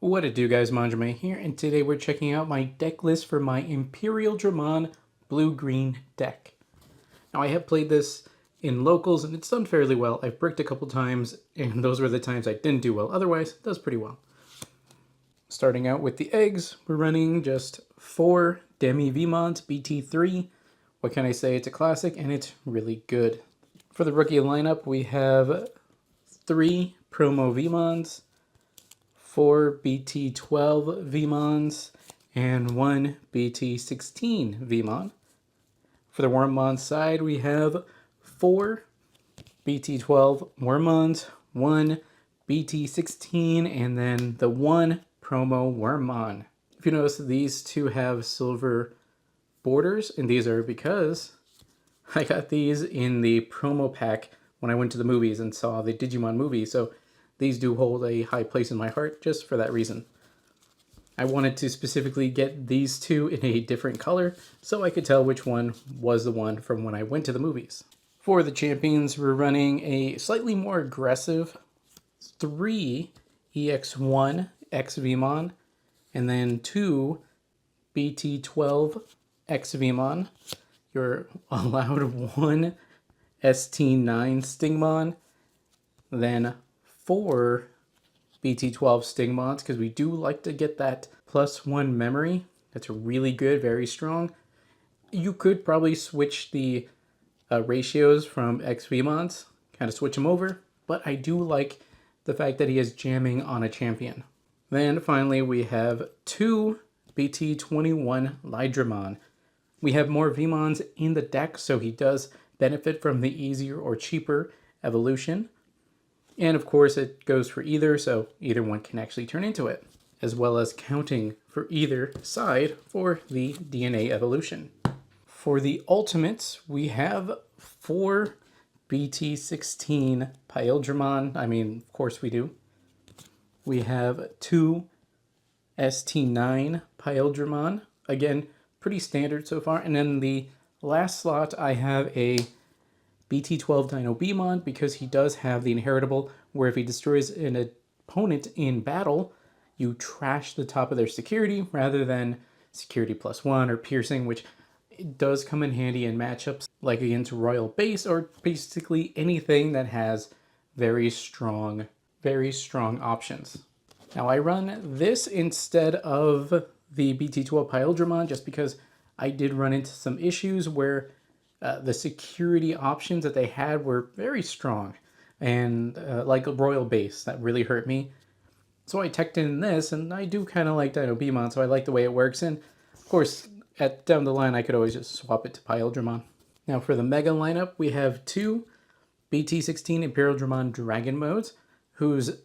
What it do, guys? Manjoume here, and today we're checking out my deck list for my Imperialdramon blue-green deck. Now, I have played this in locals, and it's done fairly well. I've bricked a couple times, and those were the times I didn't do well. Otherwise, it does pretty well. Starting out with the eggs, we're running just 4 Demi Vmons BT3. What can I say? It's a classic, and it's really good. For the rookie lineup, we have 3 Promo Vmons, 4 BT12 Vmons, and 1 BT16 Vmon. For the Wormmon side, we have 4 BT12 Wormmons, 1 BT16, and then the 1 Promo Wormmon. If you notice, these two have silver borders, and these are because I got these in the promo pack when I went to the movies and saw the Digimon movie, so these do hold a high place in my heart just for that reason. I wanted to specifically get these two in a different color so I could tell which one was the one from when I went to the movies. For the champions, we're running a slightly more aggressive 3 EX1 XVmon and then 2 BT12 XVmon. You're allowed 1 ST9 Stingmon, then 4 BT12 Stingmons, because we do like to get that +1 memory. That's really good, very strong. You could probably switch the ratios from XVmons, kind of switch them over, but I do like the fact that he is jamming on a champion. Then finally we have 2 BT21 Lydramon. We have more Vmons in the deck, so he does benefit from the easier or cheaper evolution. And of course it goes for either, so either one can actually turn into it, as well as counting for either side for the DNA evolution. For the ultimates, we have 4 BT16 Imperialdramon. Of course we do. We have 2 ST9 Imperialdramon. Again, pretty standard so far. And then the last slot, I have a BT12 Dino Beamon, because he does have the inheritable where if he destroys an opponent in battle, you trash the top of their security rather than security +1 or piercing, which it does come in handy in matchups like against Royal Base or basically anything that has very strong options. Now I run this instead of the BT12 Imperialdramon just because I did run into some issues where the security options that they had were very strong, and like a Royal Base, that really hurt me. So I teched in this, and I do kind of like Dino Beamon, so I like the way it works. And of course, down the line, I could always just swap it to Imperialdramon. Now for the Mega lineup, we have 2 BT16 Imperialdramon Dragon modes, whose,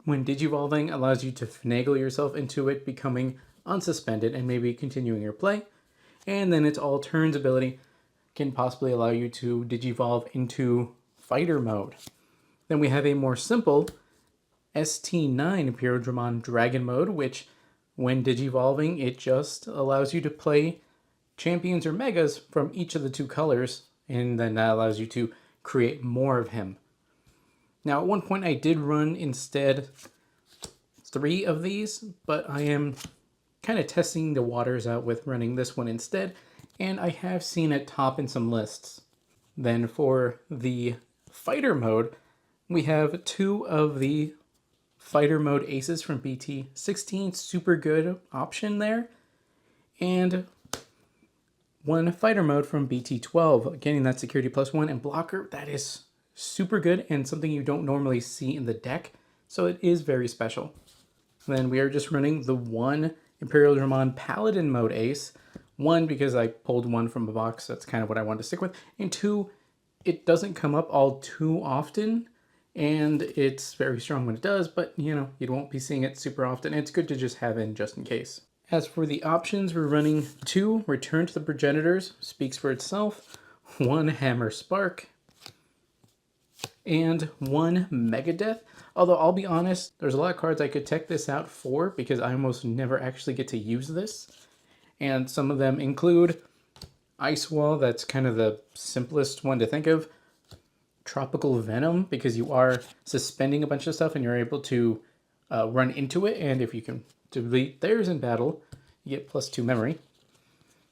when digivolving, allows you to finagle yourself into it becoming unsuspended and maybe continuing your play. And then its all turns ability can possibly allow you to digivolve into fighter mode. Then we have a more simple ST9 Imperialdramon Dragon mode, which when digivolving, it just allows you to play champions or megas from each of the 2 colors, and then that allows you to create more of him. Now at one point I did run instead 3 of these, but I am kind of testing the waters out with running this one instead, and I have seen it top in some lists. Then for the fighter mode, we have 2 of the fighter mode aces from BT16, super good option there, and 1 fighter mode from BT12, getting that security +1 and blocker. That is super good and something you don't normally see in the deck, so it is very special. Then we are just running the 1 Imperialdramon Paladin mode ace. 1, because I pulled 1 from a box, that's kind of what I wanted to stick with, and 2, it doesn't come up all too often, and it's very strong when it does, but you won't be seeing it super often. It's good to just have in just in case. As for the options, we're running 2 Return to the Progenitors, speaks for itself, 1 Hammer Spark, and 1 Megadeth. Although I'll be honest, there's a lot of cards I could tech this out for because I almost never actually get to use this. And some of them include Ice Wall, that's kind of the simplest one to think of. Tropical Venom, because you are suspending a bunch of stuff and you're able to run into it, and if you can delete theirs in battle, you get +2 memory.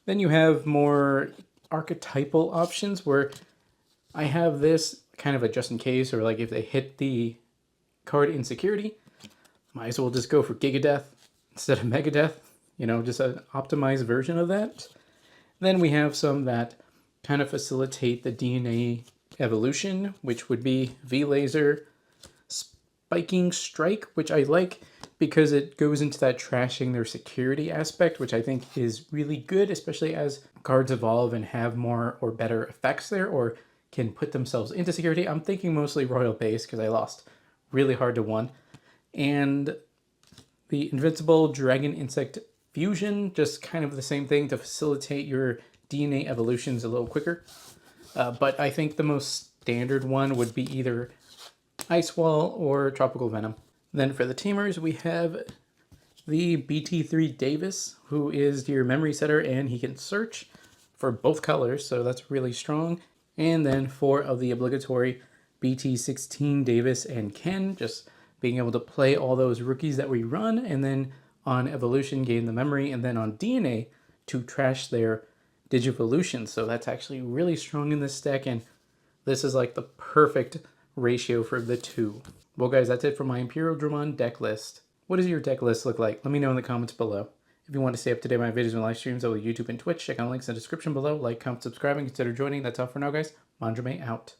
Then you have more archetypal options where I have this kind of a just in case, or like if they hit the card insecurity, might as well just go for Giga Death instead of Mega Death, you know, just an optimized version of that. Then we have some that kind of facilitate the DNA evolution, which would be V-Laser, Spiking Strike, which I like because it goes into that trashing their security aspect, which I think is really good, especially as cards evolve and have more or better effects there, or can put themselves into security. I'm thinking mostly Royal Base because I lost really hard to 1. And the Invincible Dragon Insect Fusion, just kind of the same thing to facilitate your DNA evolutions a little quicker. But I think the most standard one would be either Ice Wall or Tropical Venom. Then for the Tamers, we have the BT3 Davis, who is your memory setter, and he can search for both colors, so that's really strong. And then 4 of the obligatory BT16 Davis and Ken, just being able to play all those rookies that we run, and then on evolution gain the memory, and then on DNA to trash their Digivolution. So that's actually really strong in this deck, and this is like the perfect ratio for the two. Well guys, that's it for my Imperialdramon deck list. What does your deck list look like? Let me know in the comments below. If you want to stay up to date with my videos and live streams over YouTube and Twitch, check out links in the description below. Like, comment, subscribe, and consider joining. That's all for now, guys. Manjoume out.